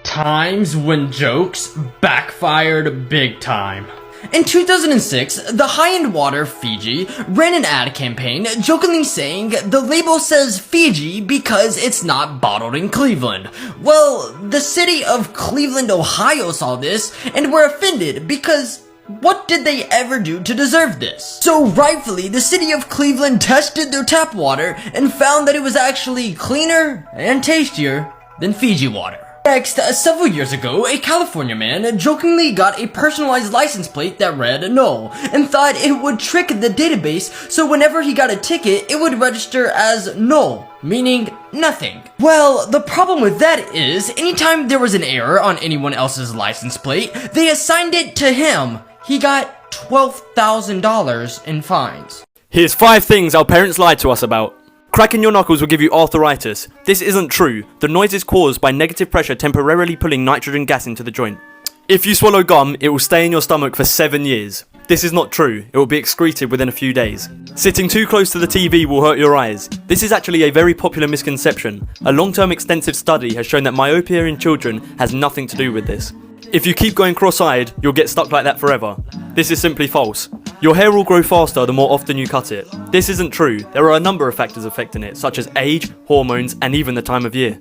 Times when jokes backfired big time. In 2006, the high-end water Fiji ran an ad campaign jokingly saying the label says Fiji because it's not bottled in Cleveland. Well, the city of Cleveland, Ohio saw this and were offended because what did they ever do to deserve this? So rightfully, the city of Cleveland tested their tap water and found that it was actually cleaner and tastier than Fiji water. Next, several years ago, a California man jokingly got a personalized license plate that read no, and thought it would trick the database so whenever he got a ticket, it would register as no, meaning nothing. Well, the problem with that is, anytime there was an error on anyone else's license plate, they assigned it to him. He got $12,000 in fines. Here's 5 things our parents lied to us about. Cracking your knuckles will give you arthritis. This isn't true. The noise is caused by negative pressure temporarily pulling nitrogen gas into the joint. If you swallow gum, it will stay in your stomach for 7 years. This is not true. It will be excreted within a few days. Sitting too close to the TV will hurt your eyes. This is actually a very popular misconception. A long-term extensive study has shown that myopia in children has nothing to do with this. If you keep going cross-eyed, you'll get stuck like that forever. This is simply false. Your hair will grow faster the more often you cut it. This isn't true. There are a number of factors affecting it, such as age, hormones, and even the time of year.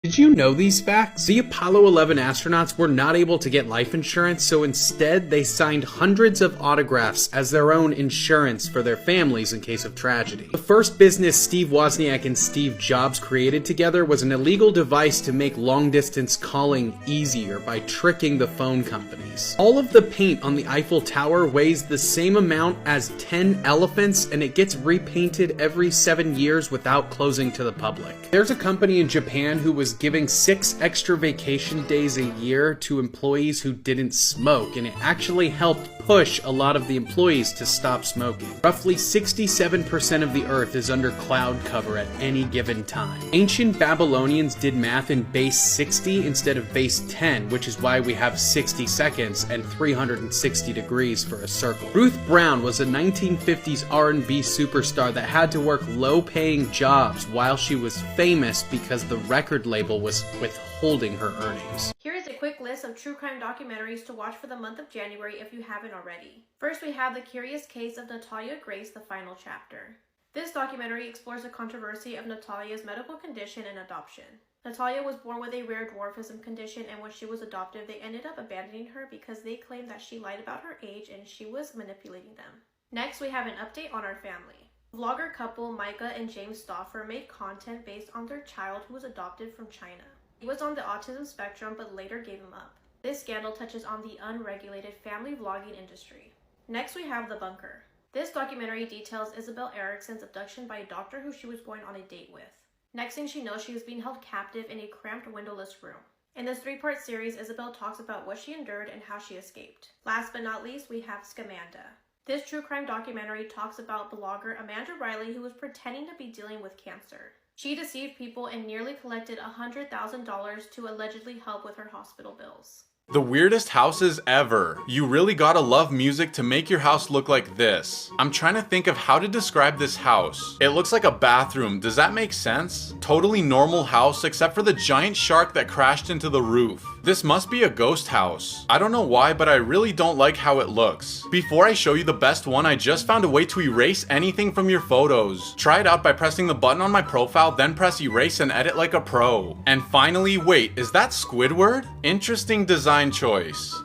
Did you know these facts? The Apollo 11 astronauts were not able to get life insurance, so instead they signed hundreds of autographs as their own insurance for their families in case of tragedy. The first business Steve Wozniak and Steve Jobs created together was an illegal device to make long-distance calling easier by tricking the phone companies. All of the paint on the Eiffel Tower weighs the same amount as 10 elephants, and it gets repainted every 7 years without closing to the public. There's a company in Japan who was giving 6 extra vacation days a year to employees who didn't smoke, and it actually helped push a lot of the employees to stop smoking. Roughly 67% of the earth is under cloud cover at any given time. Ancient Babylonians did math in base 60 instead of base 10, which is why we have 60 seconds and 360 degrees for a circle. Ruth Brown was a 1950s R&B superstar that had to work low-paying jobs while she was famous because the record label was withholding her earnings. Here is a quick list of true crime documentaries to watch for the month of January if you haven't already. First, we have The Curious Case of Natalia Grace, the final chapter. This documentary explores the controversy of Natalia's medical condition and adoption. Natalia was born with a rare dwarfism condition, and when she was adopted, they ended up abandoning her because they claimed that she lied about her age and she was manipulating them. Next, we have an update on our family. Vlogger couple Micah and James Stauffer made content based on their child who was adopted from China. He was on the autism spectrum but later gave him up. This scandal touches on the unregulated family vlogging industry. Next, we have The Bunker. This documentary details Isabel Erickson's abduction by a doctor who she was going on a date with. Next thing she knows, she was being held captive in a cramped windowless room. In this 3-part series, Isabel talks about what she endured and how she escaped. Last but not least, we have Scamanda. This true crime documentary talks about blogger Amanda Riley, who was pretending to be dealing with cancer. She deceived people and nearly collected $100,000 to allegedly help with her hospital bills. The weirdest houses ever. You really gotta love music to make your house look like this. I'm trying to think of how to describe this house. It looks like a bathroom. Does that make sense? Totally normal house except for the giant shark that crashed into the roof. This must be a ghost house. I don't know why, but I really don't like how it looks. Before I show you the best one, I just found a way to erase anything from your photos. Try it out by pressing the button on my profile, then press erase and edit like a pro. And finally, wait, is that Squidward? Interesting design choice.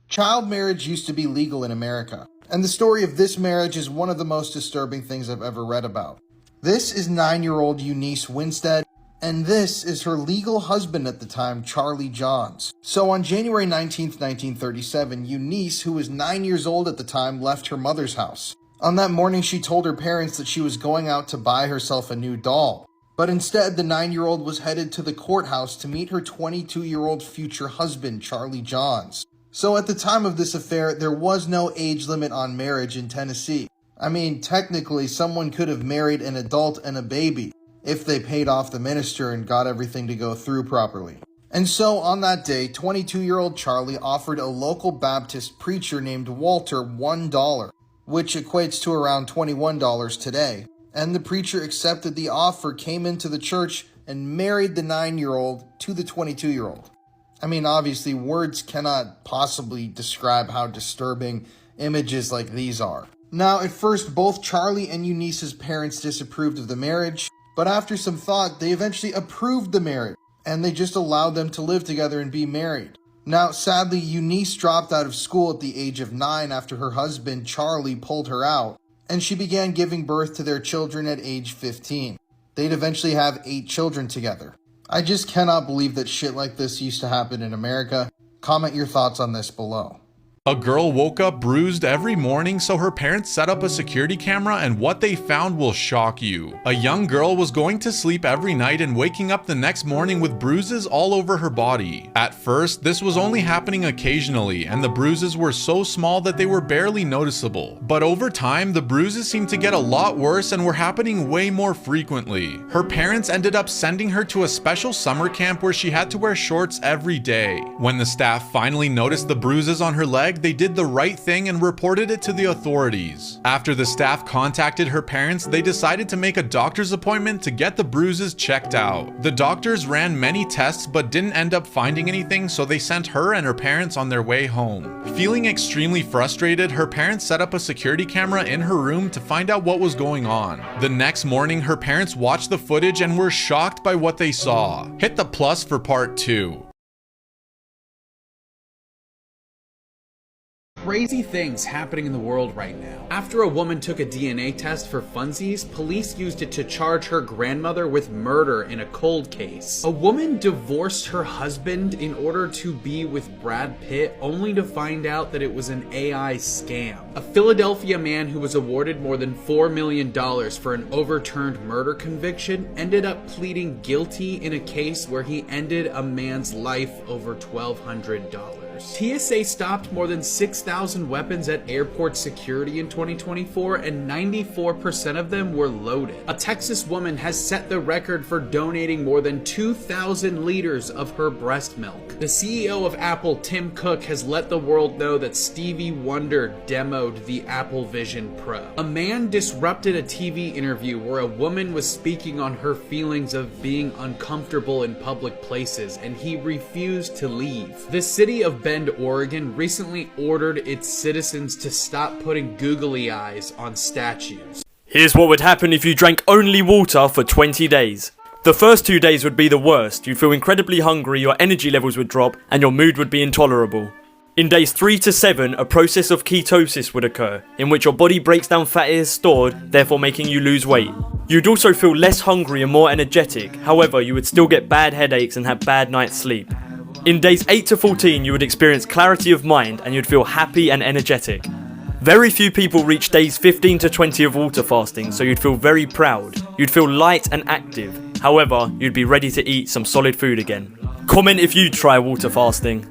Child marriage used to be legal in America, and the story of this marriage is one of the most disturbing things I've ever read about. This is 9-year-old Eunice Winstead, and this is her legal husband at the time, Charlie Johns. So on January 19th, 1937, Eunice, who was 9 years old at the time, left her mother's house. On that morning, she told her parents that she was going out to buy herself a new doll. But instead, the 9-year-old was headed to the courthouse to meet her 22-year-old future husband, Charlie Johns. So at the time of this affair, there was no age limit on marriage in Tennessee. I mean, technically, someone could have married an adult and a baby if they paid off the minister and got everything to go through properly. And so on that day, 22-year-old Charlie offered a local Baptist preacher named Walter $1, which equates to around $21 today. And the preacher accepted the offer, came into the church, and married the 9-year-old to the 22-year-old. I mean, obviously, words cannot possibly describe how disturbing images like these are. Now, at first, both Charlie and Eunice's parents disapproved of the marriage, but after some thought, they eventually approved the marriage, and they just allowed them to live together and be married. Now, sadly, Eunice dropped out of school at the age of 9 after her husband, Charlie, pulled her out, and she began giving birth to their children at age 15. They'd eventually have 8 children together. I just cannot believe that shit like this used to happen in America. Comment your thoughts on this below. A girl woke up bruised every morning, so her parents set up a security camera, and what they found will shock you. A young girl was going to sleep every night and waking up the next morning with bruises all over her body. At first, this was only happening occasionally, and the bruises were so small that they were barely noticeable. But over time, the bruises seemed to get a lot worse and were happening way more frequently. Her parents ended up sending her to a special summer camp where she had to wear shorts every day. When the staff finally noticed the bruises on her leg, they did the right thing and reported it to the authorities. After the staff contacted her parents, they decided to make a doctor's appointment to get the bruises checked out. The doctors ran many tests but didn't end up finding anything, so they sent her and her parents on their way home. Feeling extremely frustrated, her parents set up a security camera in her room to find out what was going on. The next morning, her parents watched the footage and were shocked by what they saw. Hit the plus for part 2. Crazy things happening in the world right now. After a woman took a DNA test for funsies, police used it to charge her grandmother with murder in a cold case. A woman divorced her husband in order to be with Brad Pitt, only to find out that it was an AI scam. A Philadelphia man who was awarded more than $4 million for an overturned murder conviction ended up pleading guilty in a case where he ended a man's life over $1,200. TSA stopped more than 6,000 weapons at airport security in 2024, and 94% of them were loaded. A Texas woman has set the record for donating more than 2,000 liters of her breast milk. The CEO of Apple, Tim Cook, has let the world know that Stevie Wonder demoed the Apple Vision Pro. A man disrupted a TV interview where a woman was speaking on her feelings of being uncomfortable in public places, and he refused to leave. The city of Bend, Oregon recently ordered its citizens to stop putting googly eyes on statues. Here's what would happen if you drank only water for 20 days. The first 2 days would be the worst. You'd feel incredibly hungry, your energy levels would drop, and your mood would be intolerable. In days 3 to 7, a process of ketosis would occur, in which your body breaks down fat it has stored, therefore making you lose weight. You'd also feel less hungry and more energetic, however, you would still get bad headaches and have bad night's sleep. In days 8 to 14, you would experience clarity of mind and you'd feel happy and energetic. Very few people reach days 15 to 20 of water fasting, so you'd feel very proud. You'd feel light and active. However, you'd be ready to eat some solid food again. Comment if you try water fasting.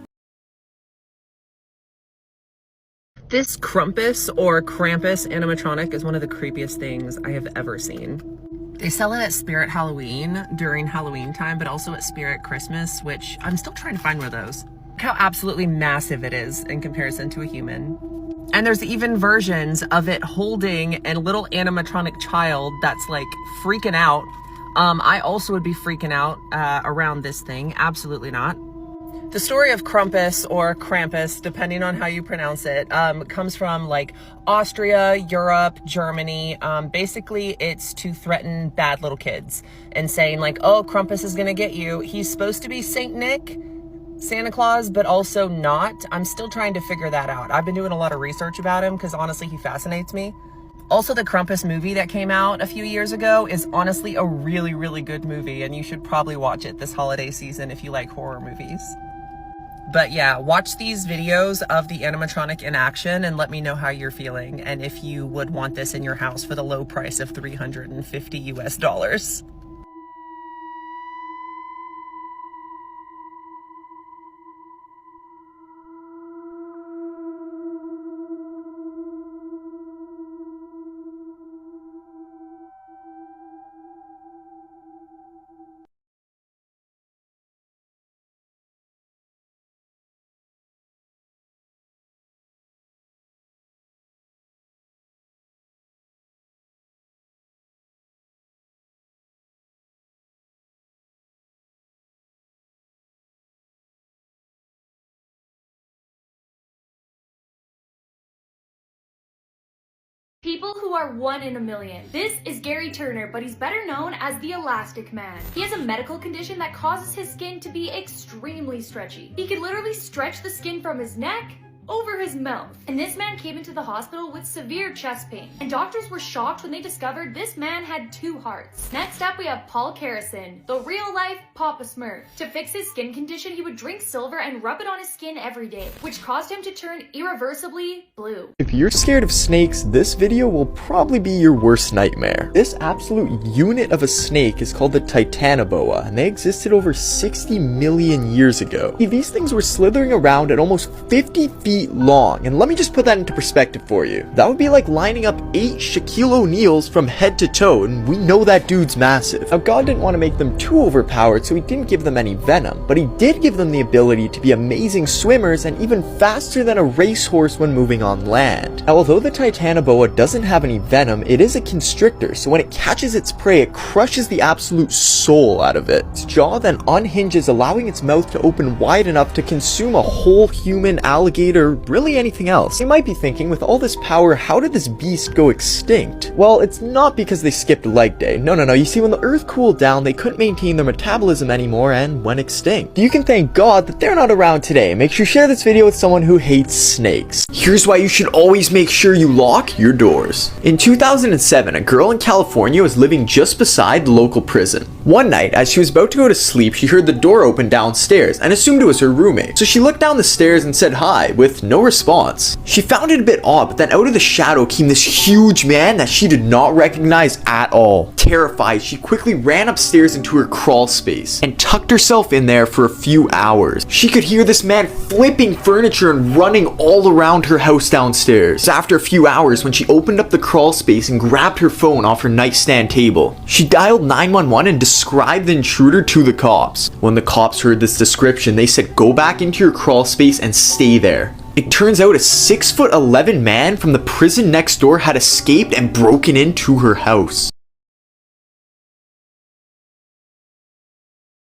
This Krampus or Krampus animatronic is one of the creepiest things I have ever seen. They sell it at Spirit Halloween during Halloween time, but also at Spirit Christmas, which I'm still trying to find one of those. Look how absolutely massive it is in comparison to a human. And there's even versions of it holding a little animatronic child that's like freaking out. I also would be freaking out around this thing. Absolutely not. The story of Krampus or Krampus, depending on how you pronounce it, comes from like Austria, Europe, Germany. Basically, it's to threaten bad little kids and saying like, oh, Krampus is gonna get you. He's supposed to be Saint Nick, Santa Claus, but also not. I'm still trying to figure that out. I've been doing a lot of research about him because honestly, he fascinates me. Also, the Krampus movie that came out a few years ago is honestly a really, really good movie, and you should probably watch it this holiday season if you like horror movies. But yeah, watch these videos of the animatronic in action and let me know how you're feeling and if you would want this in your house for the low price of $350 US. People who are 1 in a million. This is Gary Turner, but he's better known as the Elastic Man. He has a medical condition that causes his skin to be extremely stretchy. He could literally stretch the skin from his neck over his mouth. And this man came into the hospital with severe chest pain. And doctors were shocked when they discovered this man had 2 hearts. Next up, we have Paul Carrison, the real-life Papa Smurf. To fix his skin condition, he would drink silver and rub it on his skin every day, which caused him to turn irreversibly blue. If you're scared of snakes, this video will probably be your worst nightmare. This absolute unit of a snake is called the Titanoboa, and they existed over 60 million years ago. These things were slithering around at almost 50 feet long, and let me just put that into perspective for you. That would be like lining up 8 Shaquille O'Neals from head to toe, and we know that dude's massive. Now, God didn't want to make them too overpowered, so he didn't give them any venom, but he did give them the ability to be amazing swimmers and even faster than a racehorse when moving on land. Now, although the Titanoboa doesn't have any venom, it is a constrictor, so when it catches its prey, it crushes the absolute soul out of it. Its jaw then unhinges, allowing its mouth to open wide enough to consume a whole human, alligator, or really anything else. You might be thinking, with all this power, how did this beast go extinct? Well, it's not because they skipped leg day. No. You see, when the earth cooled down, they couldn't maintain their metabolism anymore and went extinct. You can thank God that they're not around today. Make sure you share this video with someone who hates snakes. Here's why you should always make sure you lock your doors. In 2007, a girl in California was living just beside the local prison. One night, as she was about to go to sleep, she heard the door open downstairs and assumed it was her roommate. So she looked down the stairs and said hi, with no response. She found it a bit odd, but then out of the shadow came this huge man that she did not recognize at all. Terrified, she quickly ran upstairs into her crawl space and tucked herself in there for a few hours. She could hear this man flipping furniture and running all around her house downstairs. After a few hours, when she opened up the crawl space and grabbed her phone off her nightstand table, she dialed 911 and described the intruder to the cops. When the cops heard this description, they said, "Go back into your crawl space and stay there." It turns out a 6'11" man from the prison next door had escaped and broken into her house.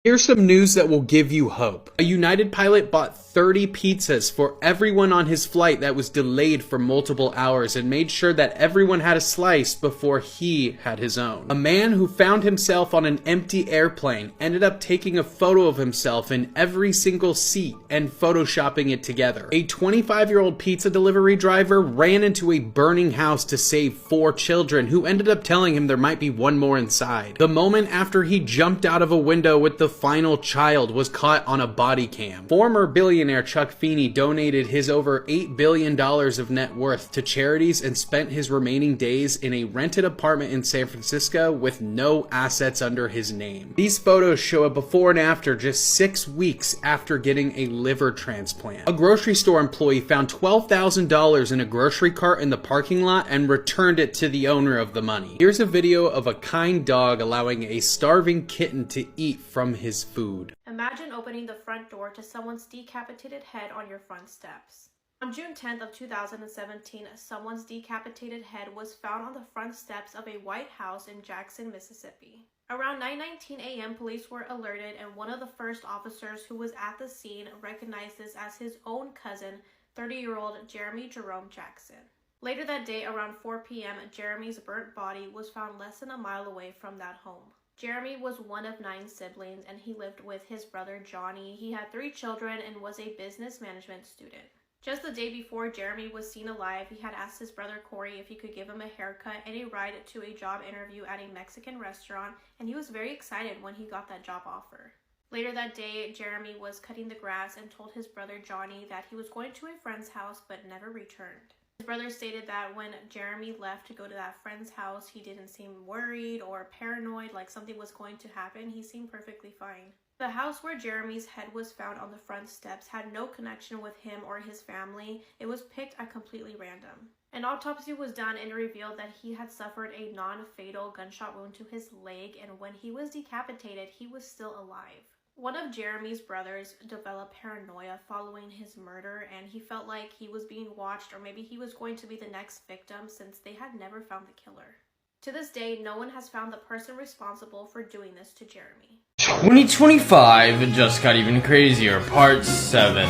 Here's some news that will give you hope. A United pilot bought 30 pizzas for everyone on his flight that was delayed for multiple hours and made sure that everyone had a slice before he had his own. A man who found himself on an empty airplane ended up taking a photo of himself in every single seat and photoshopping it together. A 25-year-old pizza delivery driver ran into a burning house to save 4 children who ended up telling him there might be one more inside. The moment after he jumped out of a window with the final child was caught on a body cam. Former billionaire Chuck Feeney donated his over $8 billion of net worth to charities and spent his remaining days in a rented apartment in San Francisco with no assets under his name. These photos show a before and after just 6 weeks after getting a liver transplant. A grocery store employee found $12,000 in a grocery cart in the parking lot and returned it to the owner of the money. Here's a video of a kind dog allowing a starving kitten to eat from his food. Imagine opening the front door to someone's decapitated head on your front steps. On June 10th of 2017, someone's decapitated head was found on the front steps of a White House in Jackson, Mississippi. Around 9:19 a.m., police were alerted, and one of the first officers who was at the scene recognized this as his own cousin, 30-year-old Jeremy Jerome Jackson. Later that day, around 4 p.m., Jeremy's burnt body was found less than a mile away from that home. Jeremy was one of 9 siblings, and he lived with his brother Johnny. He had 3 children and was a business management student. Just the day before Jeremy was seen alive, he had asked his brother Corey if he could give him a haircut and a ride to a job interview at a Mexican restaurant, and he was very excited when he got that job offer. Later that day, Jeremy was cutting the grass and told his brother Johnny that he was going to a friend's house but never returned. His brother stated that when Jeremy left to go to that friend's house, he didn't seem worried or paranoid like something was going to happen. He seemed perfectly fine. The house where Jeremy's head was found on the front steps had no connection with him or his family. It was picked at completely random. An autopsy was done and revealed that he had suffered a non-fatal gunshot wound to his leg, and when he was decapitated, he was still alive. One of Jeremy's brothers developed paranoia following his murder, and he felt like he was being watched, or maybe he was going to be the next victim since they had never found the killer. To this day, no one has found the person responsible for doing this to Jeremy. 2025 just got even crazier, part 7.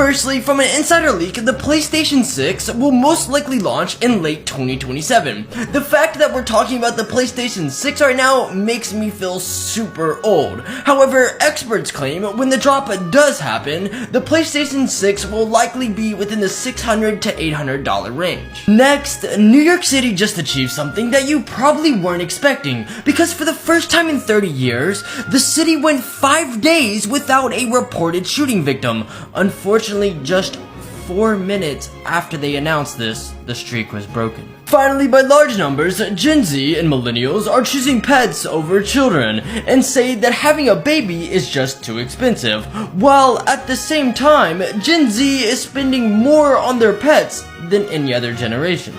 Firstly, from an insider leak, the PlayStation 6 will most likely launch in late 2027. The fact that we're talking about the PlayStation 6 right now makes me feel super old. However, experts claim when the drop does happen, the PlayStation 6 will likely be within the $600 to $800 range. Next, New York City just achieved something that you probably weren't expecting, because for the first time in 30 years, the city went 5 days without a reported shooting victim. Unfortunately, just 4 minutes after they announced this, the streak was broken. Finally, by large numbers, Gen Z and millennials are choosing pets over children and say that having a baby is just too expensive, while at the same time, Gen Z is spending more on their pets than any other generation.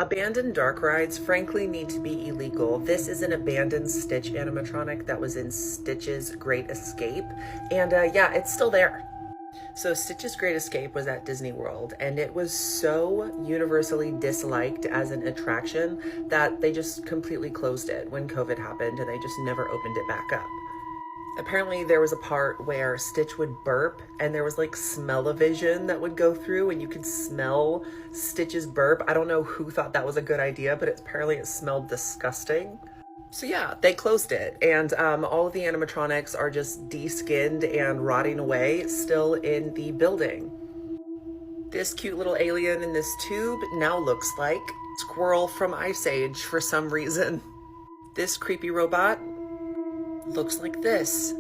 Abandoned dark rides frankly need to be illegal. This is an abandoned Stitch animatronic that was in Stitch's Great Escape, and yeah, it's still there. So Stitch's Great Escape was at Disney World, and it was so universally disliked as an attraction that they just completely closed it when COVID happened, and they just never opened it back up. Apparently there was a part where Stitch would burp, and there was like smell-o-vision that would go through, and you could smell Stitch's burp. I don't know who thought that was a good idea, but apparently it smelled disgusting. So yeah, they closed it, and all of the animatronics are just de-skinned and rotting away still in the building. This cute little alien in this tube now looks like Squirrel from Ice Age for some reason. This creepy robot looks like this.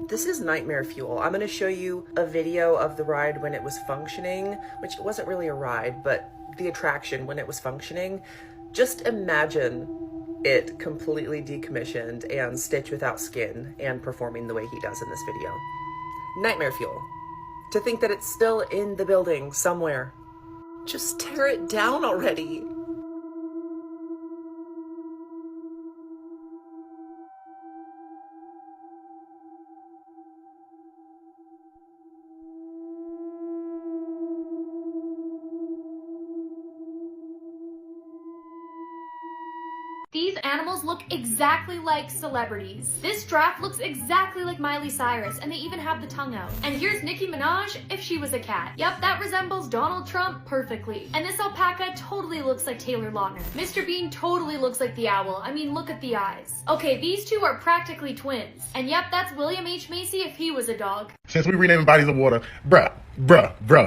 This is nightmare fuel. I'm gonna show you a video of the ride when it was functioning, which wasn't really a ride, but the attraction when it was functioning. Just imagine it completely decommissioned and Stitch without skin and performing the way he does in this video. Nightmare fuel. To think that it's still in the building somewhere. Just tear it down already. These animals look exactly like celebrities. This giraffe looks exactly like Miley Cyrus, and they even have the tongue out. And here's Nicki Minaj if she was a cat. Yep, that resembles Donald Trump perfectly. And this alpaca totally looks like Taylor Lautner. Mr. Bean totally looks like the owl. I mean, look at the eyes. Okay, these two are practically twins. And yep, that's William H. Macy if he was a dog. Since we renaming bodies of water, bruh,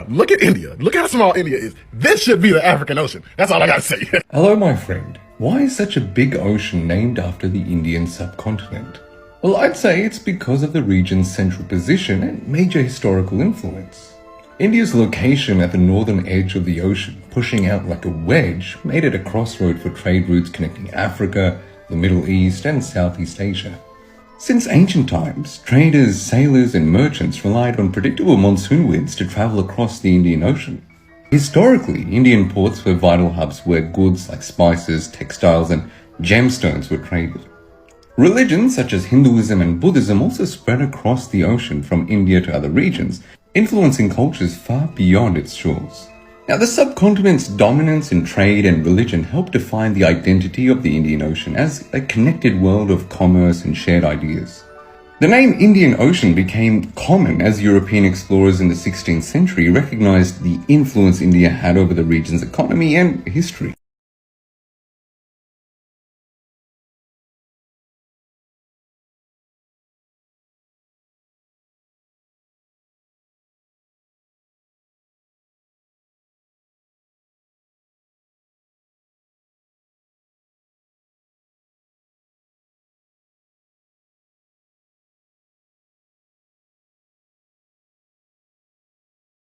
look at India. Look how small India is. This should be the African Ocean. That's all I gotta say. Hello, my friend. Why is such a big ocean named after the Indian subcontinent? Well, I'd say it's because of the region's central position and major historical influence. India's location at the northern edge of the ocean, pushing out like a wedge, made it a crossroad for trade routes connecting Africa, the Middle East, and Southeast Asia. Since ancient times, traders, sailors, and merchants relied on predictable monsoon winds to travel across the Indian Ocean. Historically, Indian ports were vital hubs where goods like spices, textiles, and gemstones were traded. Religions such as Hinduism and Buddhism also spread across the ocean from India to other regions, influencing cultures far beyond its shores. Now, the subcontinent's dominance in trade and religion helped define the identity of the Indian Ocean as a connected world of commerce and shared ideas. The name Indian Ocean became common as European explorers in the 16th century recognized the influence India had over the region's economy and history.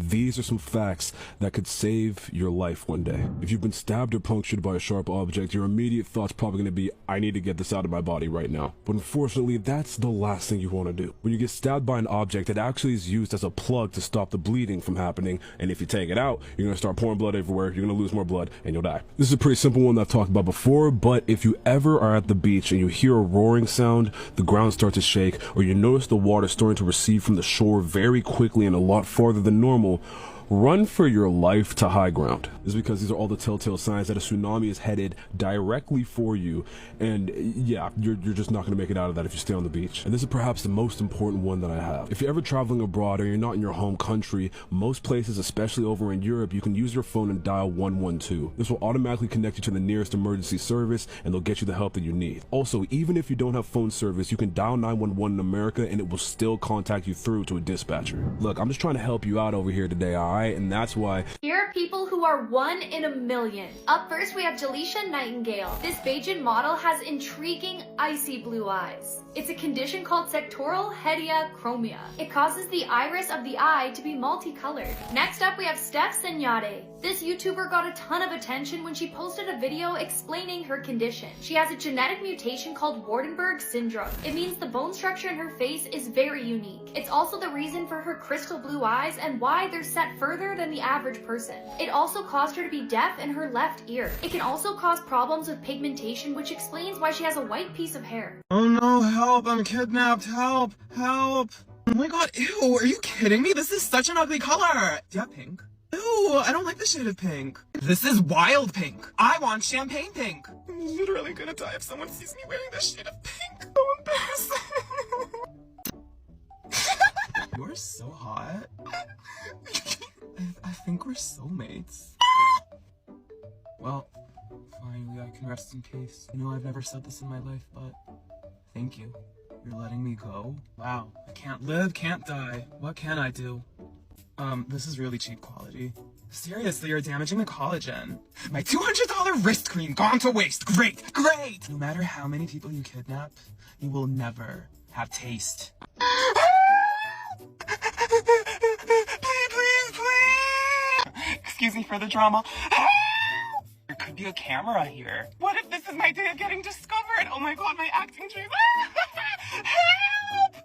These are some facts that could save your life one day. If you've been stabbed or punctured by a sharp object, your immediate thought's probably going to be, I need to get this out of my body right now. But unfortunately, that's the last thing you want to do. When you get stabbed by an object, it actually is used as a plug to stop the bleeding from happening, and if you take it out, you're going to start pouring blood everywhere, you're going to lose more blood, and you'll die. This is a pretty simple one that I've talked about before, but if you ever are at the beach and you hear a roaring sound, the ground starts to shake, or you notice the water starting to recede from the shore very quickly and a lot farther than normal, run for your life to high ground. This is because these are all the telltale signs that a tsunami is headed directly for you, and yeah, you're just not going to make it out of that if you stay on the beach. And this is perhaps the most important one that I have. If you're ever traveling abroad or you're not in your home country, most places, especially over in Europe, you can use your phone and dial 112. This will automatically connect you to the nearest emergency service, and they'll get you the help that you need. Also, even if you don't have phone service, you can dial 911 in America and it will still contact you through to a dispatcher. Look, I'm just trying to help you out over here today, alright? And that's why Here are people who are 1 in a million. Up first, we have Jalisha Nightingale. This Bajan model has intriguing icy blue eyes. It's a condition called sectoral hediachromia. It causes the iris of the eye to be multicolored. Next up, we have Steph Senyade. This YouTuber got a ton of attention when she posted a video explaining her condition. She has a genetic mutation called Waardenburg syndrome. It means the bone structure in her face is very unique. It's also the reason for her crystal blue eyes and why they're set further than the average person. It also caused her to be deaf in her left ear. It can also cause problems with pigmentation, which explains why she has a white piece of hair. Oh no, help, I'm kidnapped, help, help. Oh my god, ew, are you kidding me? This is such an ugly color. Do you have pink? Ew, I don't like the shade of pink. This is wild pink. I want champagne pink. I'm literally gonna die if someone sees me wearing this shade of pink. So embarrassing. You're so hot. I think we're soulmates. Well, finally I can rest in peace. You know, I've never said this in my life, but thank you. You're letting me go? Wow, I can't live, can't die. What can I do? This is really cheap quality. Seriously, you're damaging the collagen. My $200 wrist cream gone to waste. Great, great! No matter how many people you kidnap, you will never have taste. Please! Excuse me for the drama. There could be a camera here. What if this is my day of getting discovered? Oh my god, my acting dream. Help!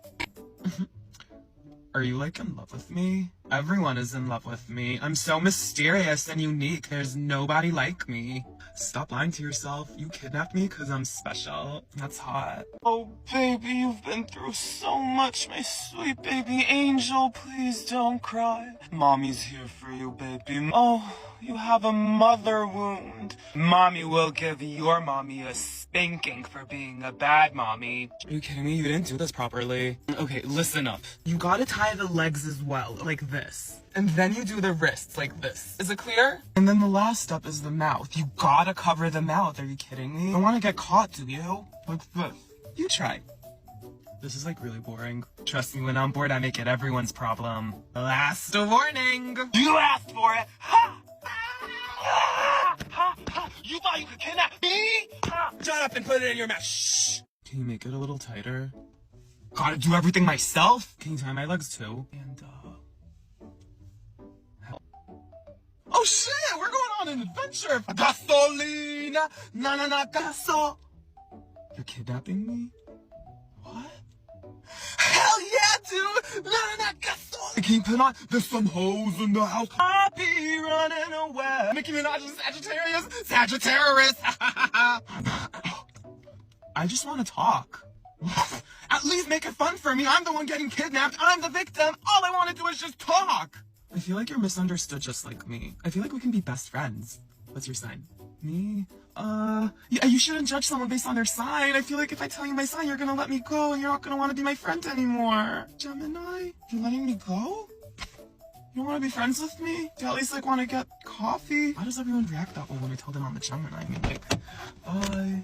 Are you like in love with me? Everyone is in love with me. I'm so mysterious and unique. There's nobody like me. Stop lying to yourself. You kidnapped me because I'm special. That's hot. Oh, baby, you've been through so much, my sweet baby angel. Please don't cry. Mommy's here for you, baby. Oh, you have a mother wound. Mommy will give your mommy a spanking for being a bad mommy. Are you kidding me? You didn't do this properly. Okay, listen up. You gotta tie the legs as well, like this. And then you do the wrists like this. Is it clear? And then the last step is the mouth. You gotta cover the mouth. Are you kidding me? You don't wanna get caught, do you? Like this. You try. This is like really boring. Trust me, when I'm bored, I make it everyone's problem. Last warning! You asked for it! Ha! You thought you could kidnap me? Shut up and put it in your mouth. Shh! Can you make it a little tighter? Gotta do everything myself? Can you tie my legs too? And, oh shit! We're going on an adventure! Gasolina! Na gaso! You're kidnapping me? What? Hell yeah, dude! Na gaso! Can you put on? There's some hoes in the house. I'll be running away. Nicki Minaj is Sagittarius. Sagittarius. I just want to talk. At least make it fun for me. I'm the one getting kidnapped. I'm the victim. All I want to do is just talk. I feel like you're misunderstood just like me. I feel like we can be best friends. What's your sign? Me? Yeah, you shouldn't judge someone based on their sign. I feel like if I tell you my sign, you're gonna let me go and you're not gonna want to be my friend anymore. Gemini? You're letting me go? You don't want to be friends with me? Do you at least like want to get coffee? Why does everyone react that way when I tell them I'm a Gemini? I mean, like, bye.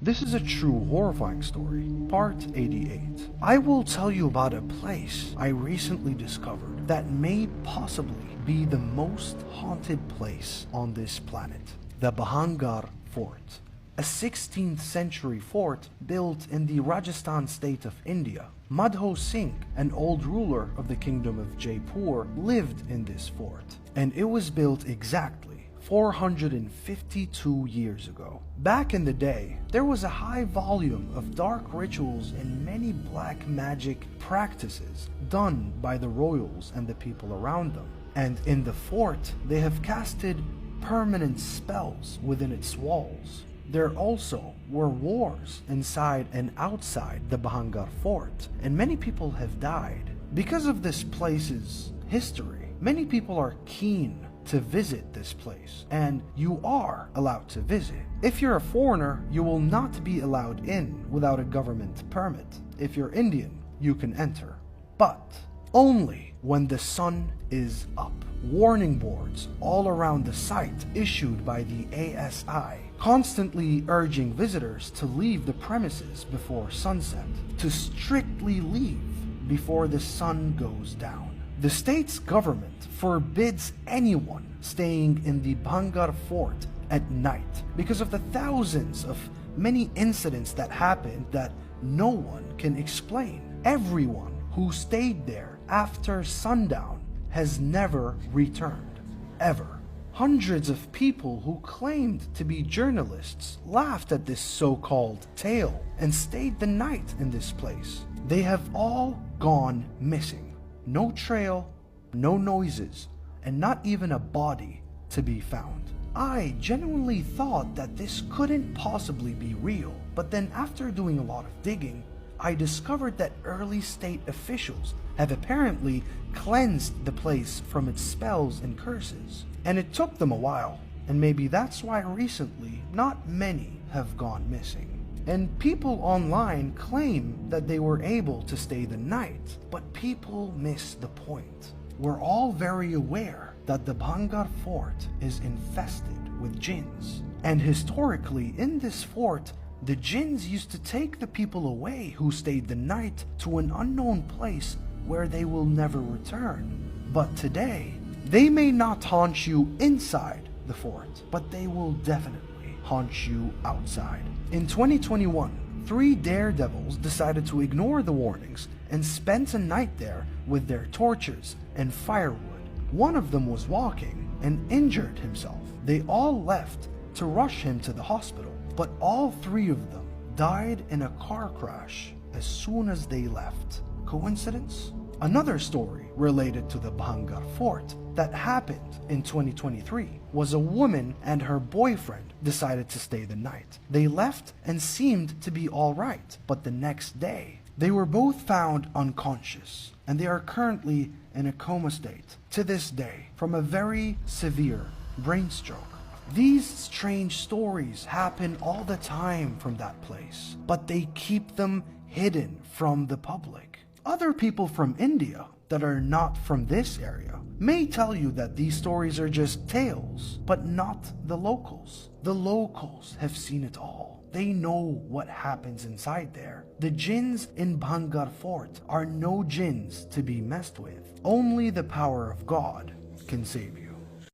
This is a true horrifying story, part 88. I will tell you about a place I recently discovered that may possibly be the most haunted place on this planet, the Bhangarh Fort, a 16th century fort built in the Rajasthan state of India. Madho Singh, an old ruler of the kingdom of Jaipur, lived in this fort, and it was built exactly 452 years ago. Back in the day, there was a high volume of dark rituals and many black magic practices done by the royals and the people around them. And in the fort, they have casted permanent spells within its walls. There also were wars inside and outside the Bhangarh Fort, and many people have died. Because of this place's history, Many people are keen to visit this place, and you are allowed to visit. If you're a foreigner, you will not be allowed in without a government permit. If you're Indian, you can enter, but only when the sun is up. Warning boards all around the site issued by the ASI, constantly urging visitors to leave the premises before sunset, to strictly leave before the sun goes down. The state's government forbids anyone staying in the Bhangarh Fort at night because of the thousands of many incidents that happened that no one can explain. Everyone who stayed there after sundown has never returned, ever. Hundreds of people who claimed to be journalists laughed at this so-called tale and stayed the night in this place. They have all gone missing. No trail, no noises, and not even a body to be found. I genuinely thought that this couldn't possibly be real, but then after doing a lot of digging, I discovered that early state officials have apparently cleansed the place from its spells and curses. And it took them a while, and maybe that's why recently not many have gone missing. And people online claim that they were able to stay the night, but people miss the point. We're all very aware that the Bhangarh Fort is infested with jinns. And historically in this fort, the jinns used to take the people away who stayed the night to an unknown place where they will never return. But today, they may not haunt you inside the fort, but they will definitely haunt you outside. In 2021, 3 daredevils decided to ignore the warnings and spent a night there with their torches and firewood. One of them was walking and injured himself. They all left to rush him to the hospital, but all 3 of them died in a car crash as soon as they left. Coincidence? Another story related to the Bhangarh Fort that happened in 2023 was a woman and her boyfriend decided to stay the night. They left and seemed to be all right, but the next day they were both found unconscious and they are currently in a coma state to this day from a very severe brain stroke. These strange stories happen all the time from that place, but they keep them hidden from the public. Other people from India that are not from this area may tell you that these stories are just tales, but not the locals. The locals have seen it all. They know what happens inside there. The jinns in Bhangarh Fort are no jinns to be messed with. Only the power of God can save you.